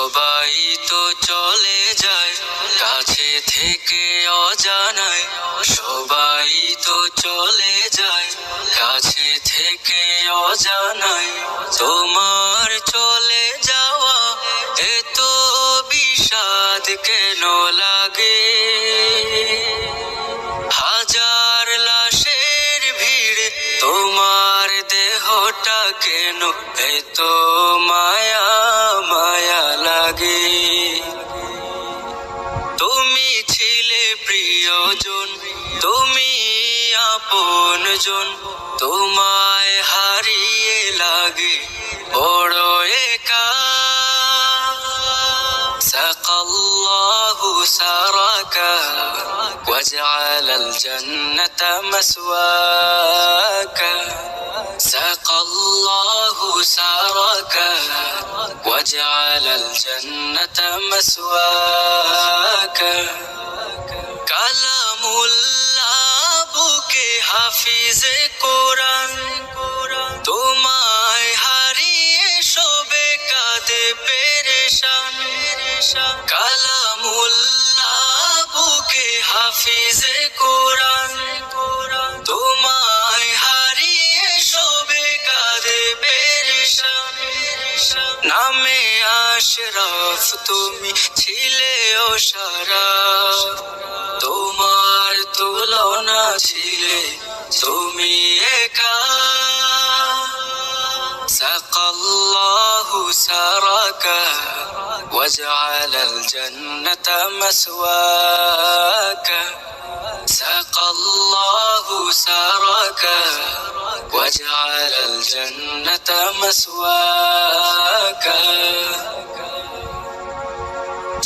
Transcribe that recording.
সবাই তো চলে যায় কাছে থেকে অজানায়, সবাই তো চলে যায় কাছে থেকে অজানায়। তোমার চলে যাওয়া এত বিষাদ কেন লাগে? হাজার লাশের ভিড়ে তোমার দেহটা কেন এত মায়া মায়া লাগে? তুমি ছিলে প্রিয়জন, তুমি আপনজন, তোমায় হারিয়ে লাগে বড় একা। سقى الله سراك وجعل الجنة مسواك، سقى الله سراك وجعل الجنة مسواك। কালামুল্লাহ বুকে হাফিজে কোরআন, তোমায় হারিয়ে সবে কাঁদে পেরেশান। কালামুল্লাহ বুকে হাফিজে কোরআন, তোমায় হারিয়ে সবে কাঁদে পেরেশান। নামে আশরাফ তুমি ছিলে ওশারাফ, তোমার তুলনা ছিলে তুমি একা। سقى الله سراك وجعل الجنة مسواك، سقى الله سراك وجعل الجنة مسواك।